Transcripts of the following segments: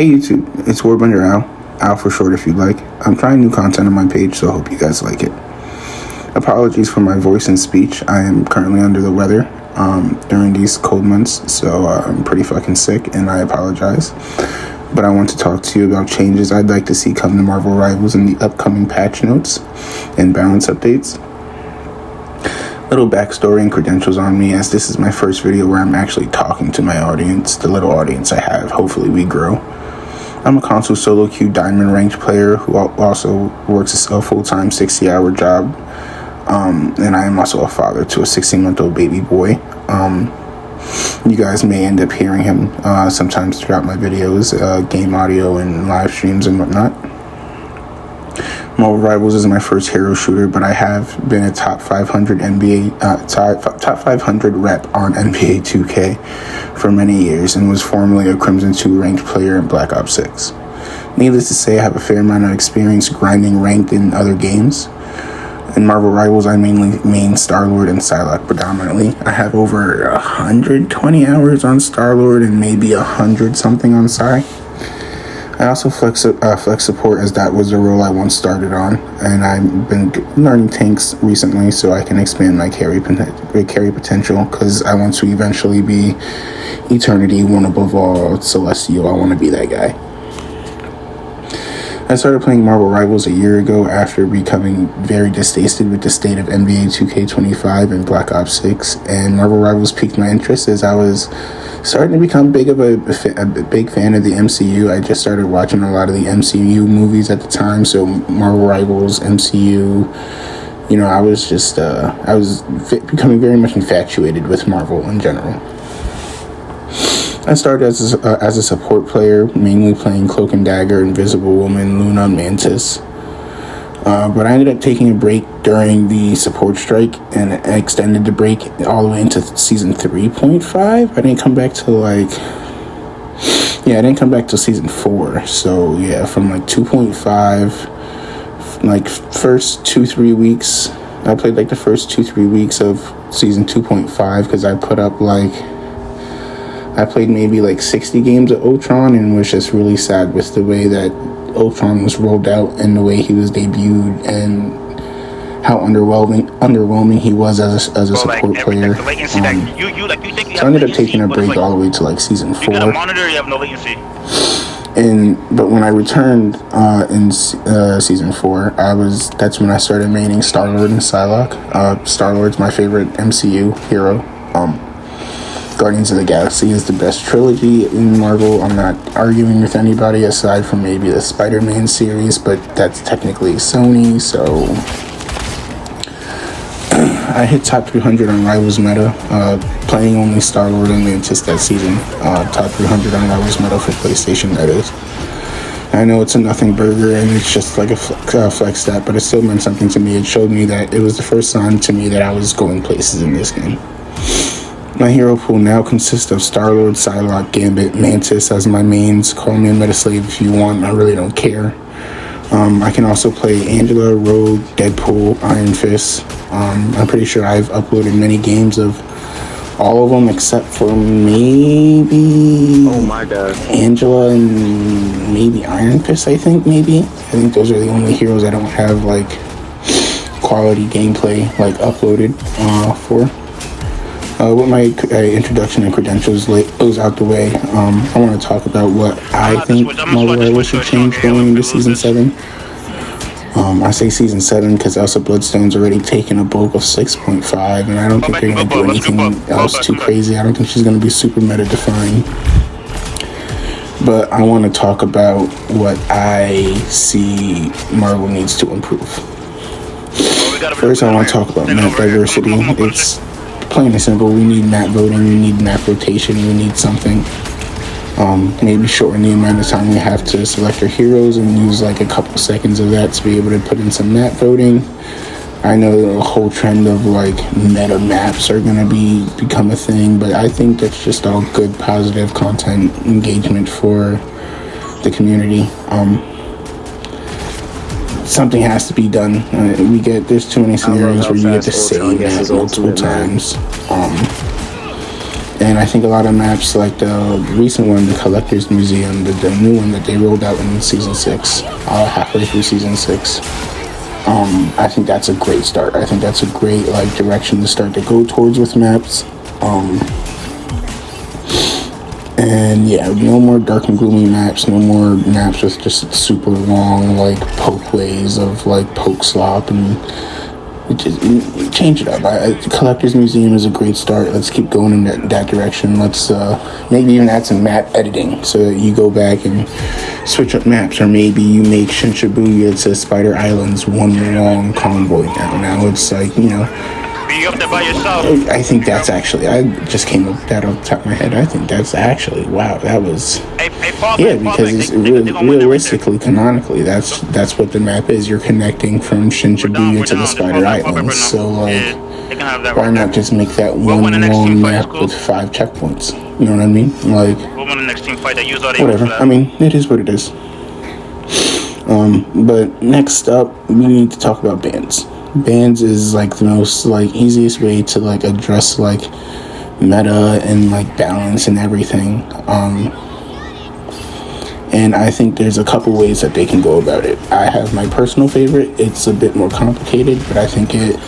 Hey YouTube, it's Warbender Al for short if you'd like. I'm trying new content on my page, so I hope you guys like it. Apologies for my voice and speech. I am currently under the weather during these cold months, so I'm pretty fucking sick, and I apologize. But I want to talk to you about changes I'd like to see come to Marvel Rivals in the upcoming patch notes and balance updates. Little backstory and credentials on me, as this is my first video where I'm actually talking to my audience, the little audience I have. Hopefully we grow. I'm a console solo queue diamond ranked player who also works a full-time 60-hour job, and I am also a father to a 16-month-old baby boy. You guys may end up hearing him sometimes throughout my videos, game audio and live streams and whatnot. Marvel Rivals is my first hero shooter, but I have been a top 500 top 500 rep on NBA 2K for many years and was formerly a Crimson 2 ranked player in Black Ops 6. Needless to say, I have a fair amount of experience grinding ranked in other games. In Marvel Rivals, I mainly main Star-Lord and Psylocke predominantly. I have over 120 hours on Star-Lord and maybe 100 something on Psy. I also flex support, as that was the role I once started on, and I've been learning tanks recently so I can expand my carry potential, because I want to eventually be Eternity, one above all, Celestial. I want to be that guy. I started playing Marvel Rivals a year ago after becoming very distasted with the state of NBA 2K25 and Black Ops 6, and Marvel Rivals piqued my interest as I was starting to become a big fan of the MCU. I just started watching a lot of the MCU movies at the time, so Marvel Rivals, MCU, I was becoming very much infatuated with Marvel in general. I started as a support player, mainly playing Cloak and Dagger, Invisible Woman, Luna, Mantis. But I ended up taking a break during the support strike, and I extended the break all the way into season 3.5. I didn't come back till season 4. So yeah, from like 2.5, like first 2-3 weeks, I played like the first 2-3 weeks of season 2.5 because I played maybe like 60 games of Ultron and was just really sad with the way that Ultron was rolled out and the way he was debuted and how underwhelming he was as a support player. So I ended up taking a break all the way to like season 4. But when I returned in season 4, that's when I started maining Star-Lord and Psylocke. Star-Lord's my favorite MCU hero. Guardians of the Galaxy is the best trilogy in Marvel. I'm not arguing with anybody aside from maybe the Spider-Man series, but that's technically Sony, so I hit top 300 on Rivals meta, playing only Star-Lord and Mantis that season. Top 300 on Rivals meta for PlayStation, that is. I know it's a nothing burger and it's just like a flex stat, but it still meant something to me. It showed me that it was the first sign to me that I was going places in this game. My hero pool now consists of Star-Lord, Psylocke, Gambit, Mantis as my mains. Call me a Metaslave if you want, I really don't care. I can also play Angela, Rogue, Deadpool, Iron Fist. I'm pretty sure I've uploaded many games of all of them except for maybe Angela and maybe Iron Fist, I think those are the only heroes I don't have like quality gameplay like uploaded for. With my introduction and credentials goes out the way, I want to talk about what I think Marvel Rivals should change going into Season 7. I say Season 7 because Elsa Bloodstone's already taken a bulk of 6.5, and I don't think they're going to do anything else too crazy. I don't think she's going to be super meta-defined. But I want to talk about what I see Marvel needs to improve. First, I want to talk about map diversity. It's plain and simple. We need map voting, we need map rotation, we need something. Maybe shorten the amount of time we have to select our heroes and use like a couple seconds of that to be able to put in some map voting. I know the whole trend of like meta maps are going to become a thing, but I think that's just all good positive content engagement for the community. Something has to be done. There's too many scenarios where you get the same map multiple times. And I think a lot of maps, like the recent one, the Collector's Museum, the new one that they rolled out in Season 6, halfway through Season 6, I think that's a great start. I think that's a great like direction to start to go towards with maps. And yeah, no more dark and gloomy maps, no more maps with just super long like pokeways of like poke slop, and just change it up. Collector's Museum is a great start. Let's keep going in that direction. Let's maybe even add some map editing so that you go back and switch up maps, or maybe you make Shinshibuya to Spider Islands one long convoy now it's like, you know, you up there by yourself? I think that's actually, I just came up with that off the top of my head. I think that's actually, wow, that was, yeah, because it's realistically, canonically, that's what the map is. You're connecting from Shinshibuya to the Spider Islands. So, like, why not just make that one long map with 5 checkpoints? You know what I mean? Like, whatever. I mean, it is what it is. But next up, we need to talk about bands. Bands is like the most like easiest way to like address like meta and like balance and everything. And I think there's a couple ways that they can go about it. I have my personal favorite. It's a bit more complicated, but I think it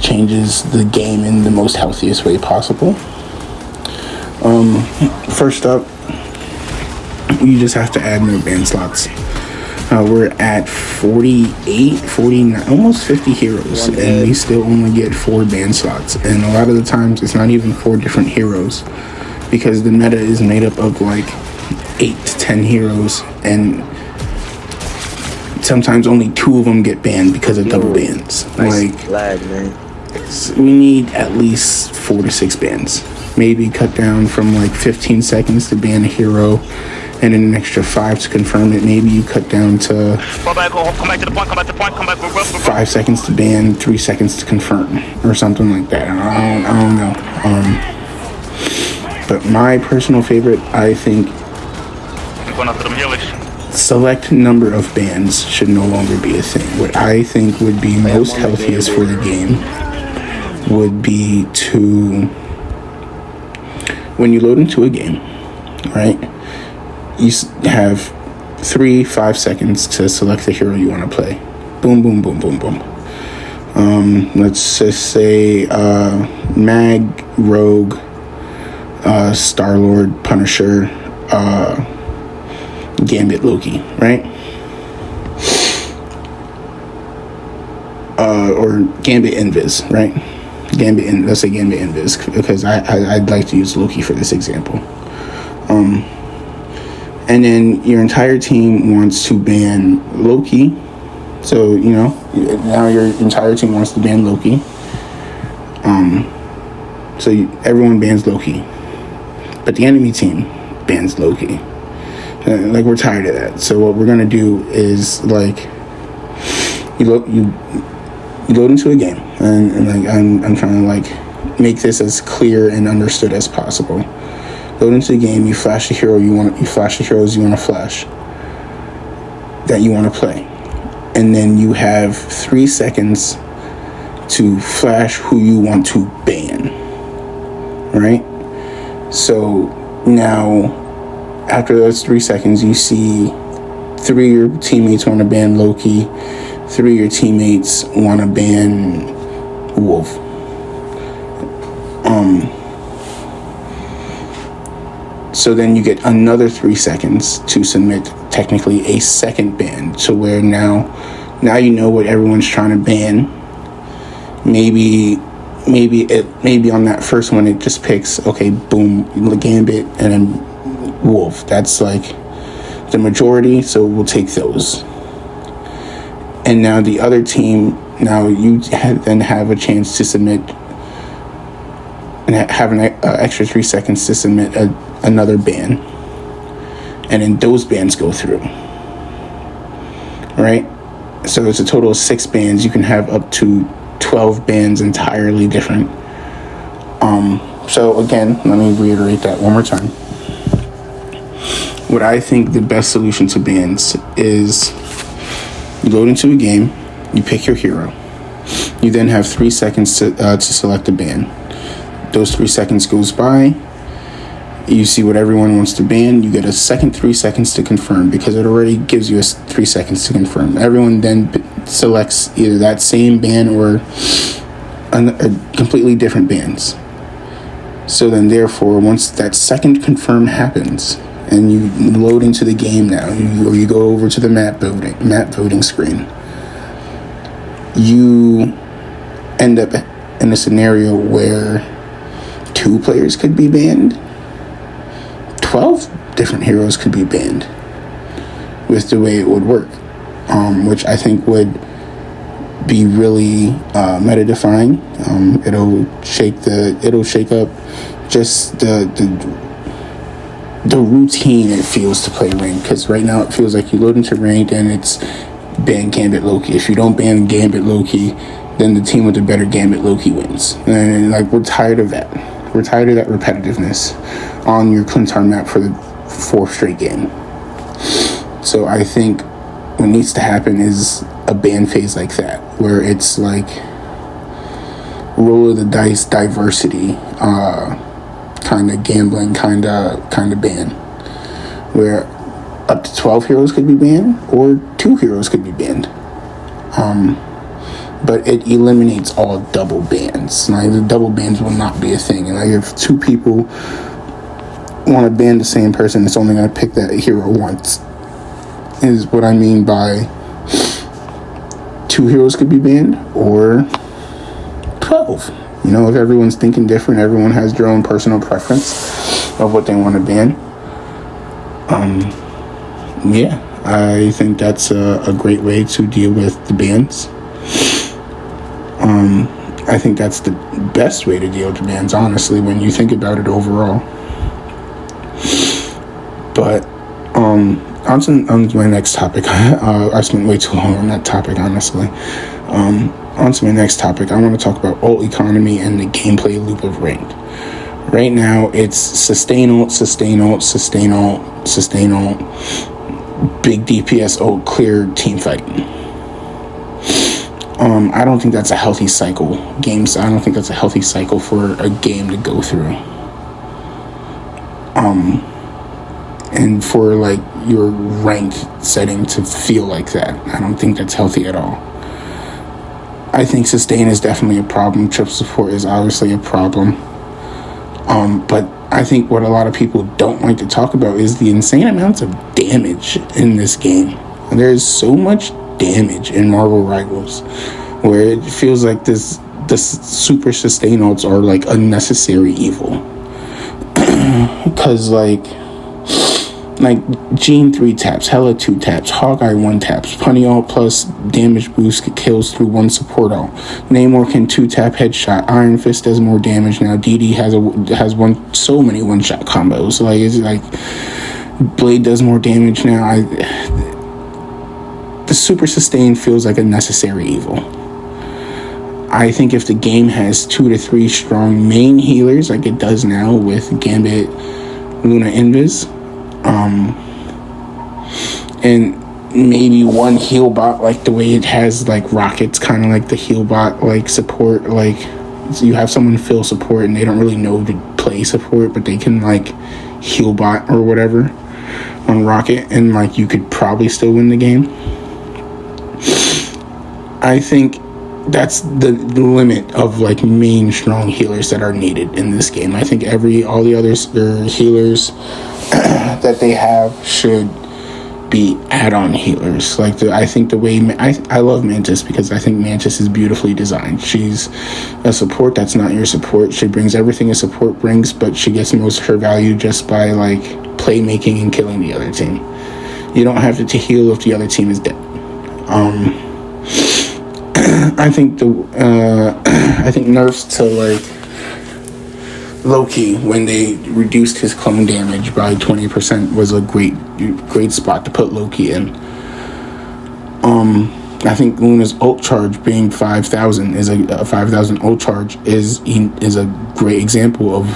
changes the game in the most healthiest way possible. First up, you just have to add more band slots. We're at 48, 49, almost 50 heroes, and we still only get 4 band slots. And a lot of the times, it's not even 4 different heroes, because the meta is made up of like 8 to 10 heroes, and sometimes only 2 of them get banned because of double bans. Nice flag, man. We need at least 4 to 6 bans. Maybe cut down from like 15 seconds to ban a hero, and then an extra 5 to confirm it. Maybe you cut down to 5 seconds to ban, 3 seconds to confirm, or something like that. I don't know. But my personal favorite, I think, select number of bans should no longer be a thing. What I think would be most healthiest for the game would be to, when you load into a game, right? You have 3-5 seconds to select the hero you want to play. Boom, boom, boom, boom, boom. Let's just say Mag, Rogue, Star-Lord, Punisher, Gambit, Loki, right? Or Gambit, Invis, right? Let's say Gambit, Invis, because I'd like to use Loki for this example. And then your entire team wants to ban Loki. So, you know, now your entire team wants to ban Loki. So everyone bans Loki. But the enemy team bans Loki. Like, we're tired of that. So what we're going to do is, like, you load into a game. And like, I'm trying to, like, make this as clear and understood as possible. Load into the game, you flash the hero you flash the heroes you want to flash, that you want to play. And then you have 3 seconds to flash who you want to ban. Right? So now, after those 3 seconds, you see 3 of your teammates want to ban Loki, 3 of your teammates want to ban Wolf. So then you get another 3 seconds to submit technically a second ban, to where now you know what everyone's trying to ban. Maybe on that first one it just picks, okay, boom, Gambit and then Wolf. That's like the majority, so we'll take those. And now the other team, now you then have a chance to submit and have an extra 3 seconds to submit another ban, and then those bans go through, right? So it's a total of 6 bans. You can have up to 12 bans entirely different. So again, let me reiterate that one more time. What I think the best solution to bans is, you load into a game, you pick your hero, you then have 3 seconds to select a ban. those 3 seconds goes by. You see what everyone wants to ban. You get a second 3 seconds to confirm, because it already gives you 3 seconds to confirm. Everyone then selects either that same ban or a completely different bans. So then, therefore, once that second confirm happens and you load into the game now, or you go over to the map voting screen, you end up in a scenario where 2 players could be banned. 12 different heroes could be banned with the way it would work, which I think would be really meta defying. It'll shake up just the routine it feels to play ranked, because right now it feels like you load into ranked and it's ban Gambit Loki. If you don't ban Gambit Loki, then the team with the better Gambit Loki wins. And like, we're tired of that. We're tired of that repetitiveness on your Clintar map for the 4th straight game. So I think what needs to happen is a ban phase like that, where it's like roll of the dice diversity, kind of gambling, kind of ban, where up to 12 heroes could be banned or 2 heroes could be banned. But it eliminates all double bans. Like, the double bans will not be a thing. And like, if 2 people want to ban the same person, it's only going to pick that hero once, is what I mean by 2 heroes could be banned or 12. You know, if everyone's thinking different, everyone has their own personal preference of what they want to ban. Yeah, I think that's a great way to deal with the bans. I think that's the best way to deal with the bans, honestly, when you think about it overall. But on to my next topic. I spent way too long on that topic, honestly. On to my next topic. I want to talk about ult economy and the gameplay loop of ranked. Right now, it's sustain ult, big DPS ult, clear team fighting. I don't think that's a healthy cycle. I don't think that's a healthy cycle for a game to go through. And for like your rank setting to feel like that, I don't think that's healthy at all. I think sustain is definitely a problem. Triple support is obviously a problem. But I think what a lot of people don't like to talk about is the insane amounts of damage in this game. There's so much damage in Marvel Rivals, where it feels like the super sustain ults are like unnecessary evil. Because like Jean 3 taps, Hela 2 taps, Hawkeye 1 taps, Punny ult plus damage boost kills through 1 support ult. Namor can 2 tap headshot. Iron Fist does more damage now. DD has so many 1-shot combos. Like, it's like Blade does more damage now. The super sustain feels like a necessary evil. I think if the game has 2 to 3 strong main healers like it does now with Gambit, Luna, Invis, and maybe 1 heal bot, like the way it has like Rockets, kind of like the heal bot like support, like so you have someone fill support and they don't really know to play support, but they can like heal bot or whatever on Rocket, and like you could probably still win the game. I think that's the limit of like main strong healers that are needed in this game. I think all the other healers that they have should be add-on healers. Like I think the way I love Mantis, because I think Mantis is beautifully designed. She's a support that's not your support. She brings everything a support brings, but she gets most of her value just by like playmaking and killing the other team. You don't have to heal if the other team is dead. I think nerfs to like Loki when they reduced his clone damage by 20% was a great spot to put Loki in. I think Luna's ult charge being 5,000 is a 5,000 ult charge is a great example of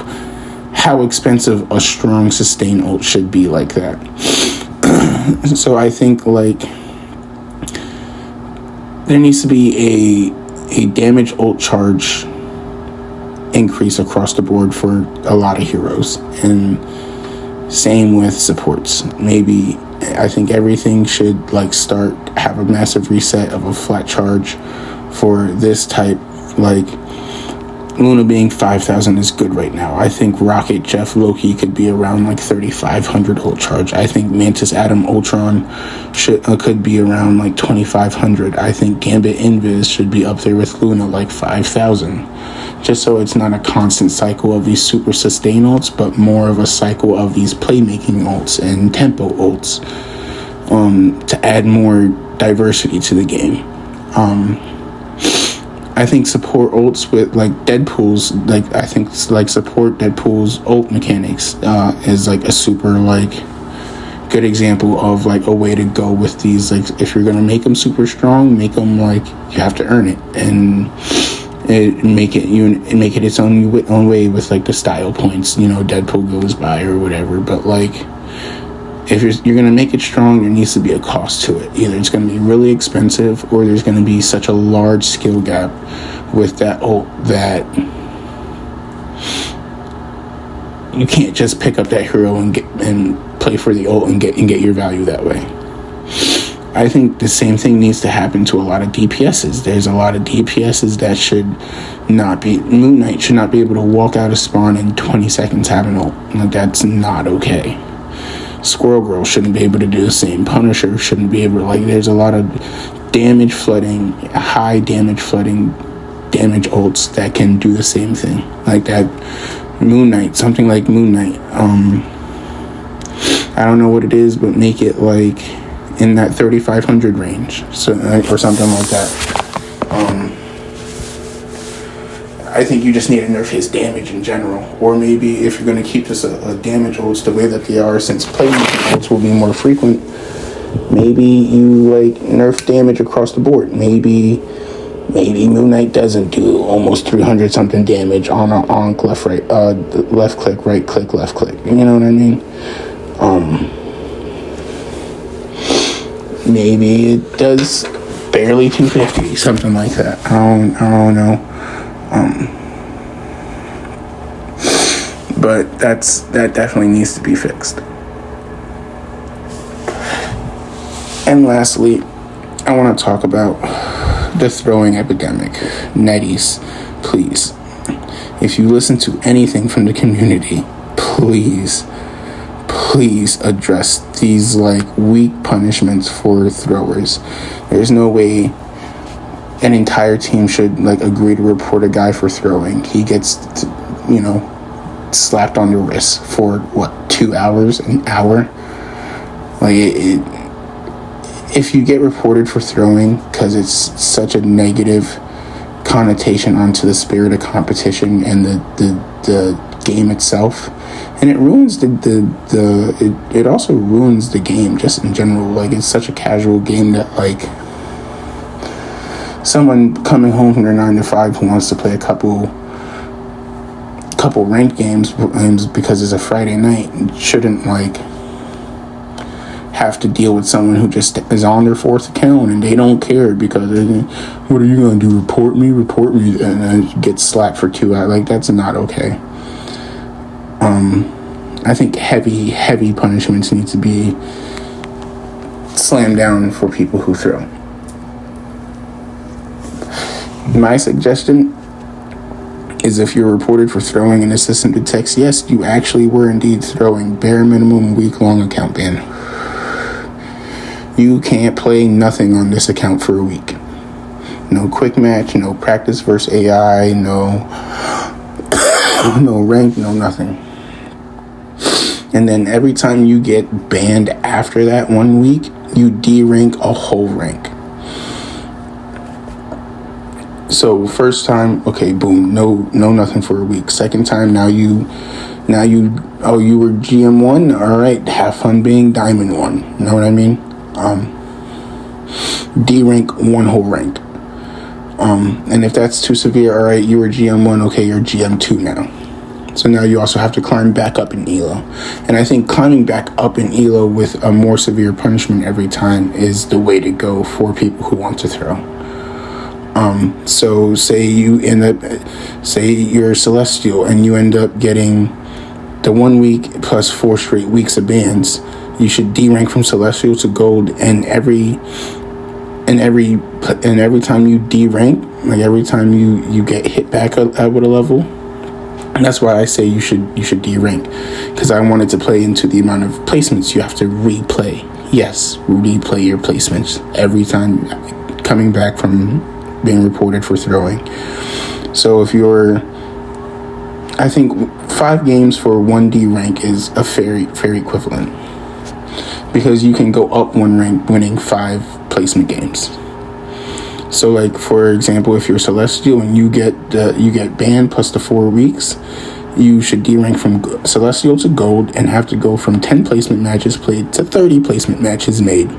how expensive a strong sustain ult should be like that. So I think like there needs to be a damage ult charge increase across the board for a lot of heroes. And same with supports. Maybe I think everything should have a massive reset of a flat charge for this type. Like Luna being 5,000 is good right now. I think Rocket Jeff Loki could be around 3,500 ult charge. I think Mantis Atom Ultron could be around 2,500. I think Gambit Invis should be up there with Luna 5,000. Just so it's not a constant cycle of these super sustain ults, but more of a cycle of these playmaking ults and tempo ults, to add more diversity to the game. I think support ults with Deadpool's, I think support Deadpool's ult mechanics is a super good example of a way to go with these. If you're gonna make them super strong, make them you have to earn it, and make it its own way with the style points Deadpool goes by or whatever. But if you're going to make it strong, there needs to be a cost to it. Either it's going to be really expensive, or there's going to be such a large skill gap with that ult that you can't just pick up that hero and play for the ult and get your value that way. I think the same thing needs to happen to a lot of DPSs. There's a lot of DPSs that should not be... Moon Knight should not be able to walk out of spawn in 20 seconds have an ult. That's not okay. Squirrel Girl shouldn't be able to do the same. Punisher shouldn't be able to... there's a lot of damage flooding, high damage flooding, damage ults that can do the same thing. That Moon Knight, something like Moon Knight. I don't know what it is, but make it in that 3,500 range, so or something like that. I think you just need to nerf his damage in general, or maybe if you're going to keep this a damage ults the way that they are, since playmaking ults will be more frequent, maybe you nerf damage across the board. Maybe Moon Knight doesn't do almost 300 something damage on left click, right click, left click. You know what I mean? Maybe it does barely 250, something like that. I don't know. But that definitely needs to be fixed. And lastly, I want to talk about the throwing epidemic. Netease, please. If you listen to anything from the community, please address these weak punishments for throwers. There's no way an entire team should agree to report a guy for throwing. He gets slapped on the wrist for 2 hours, an hour. If you get reported for throwing because it's such a negative connotation onto the spirit of competition and the game itself, and it ruins it also ruins the game just in general. It's such a casual game that someone coming home from their 9 to 5 who wants to play a couple ranked games because it's a Friday night shouldn't have to deal with someone who just is on their 4th account and they don't care because what are you gonna do, report me, and get slapped for 2 hours. That's not okay. I think heavy punishments need to be slammed down for people who throw. My suggestion is, if you're reported for throwing and the system detects, yes, you actually were indeed throwing, bare minimum week-long account ban. You can't play nothing on this account for a week. No quick match, no practice versus AI, no rank, no nothing. And then every time you get banned after that 1 week, you de-rank a whole rank. So first time, okay, boom, no nothing for a week. Second time, now you were GM1, all right, have fun being Diamond 1. You know what I mean? D-rank one whole rank. And if that's too severe, all right, you were GM1, okay, you're GM2 now. So now you also have to climb back up in ELO. And I think climbing back up in ELO with a more severe punishment every time is the way to go for people who want to throw. So say you're Celestial and you end up getting the 1 week plus 4 straight weeks of bans. You should D-rank from Celestial to Gold, and every time you D-rank, like every time you get hit back up with a level. And that's why I say you should D-rank, because I wanted to play into the amount of placements you have to replay. Yes, replay your placements every time coming back from being reported for throwing. So if I think 5 games for 1 D rank is a fair equivalent, because you can go up 1 rank winning 5 placement games. So like, for example, if you're Celestial and you get banned plus the 4 weeks, you should D-rank from Celestial to Gold and have to go from 10 placement matches played to 30 placement matches made.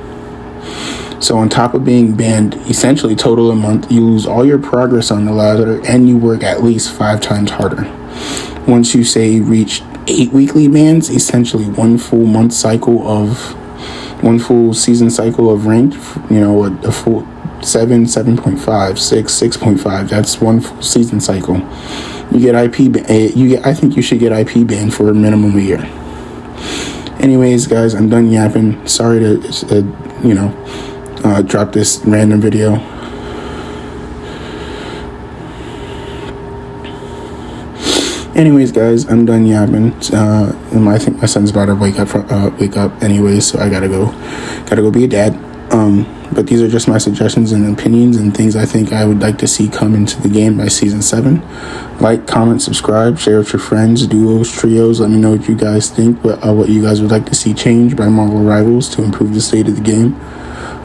So on top of being banned essentially total a month, you lose all your progress on the ladder, and you work at least 5 times harder. Once you say reach 8 weekly bans, essentially 1 full season cycle of ranked, a full 7, 7.5, 6, 6.5. That's 1 full season cycle. You get I think you should get IP banned for a minimum of a year. Anyways, guys, I'm done yapping. Sorry to drop this random video. Anyways, guys, I'm done yapping. I think my son's about to wake up anyways, so I gotta go be a dad. But these are just my suggestions and opinions and things I think I would like to see come into the game by Season 7. Like, comment, subscribe, share with your friends, duos, trios. Let me know what you guys think, what you guys would like to see change by Marvel Rivals to improve the state of the game.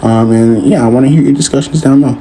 And yeah, I want to hear your discussions down below.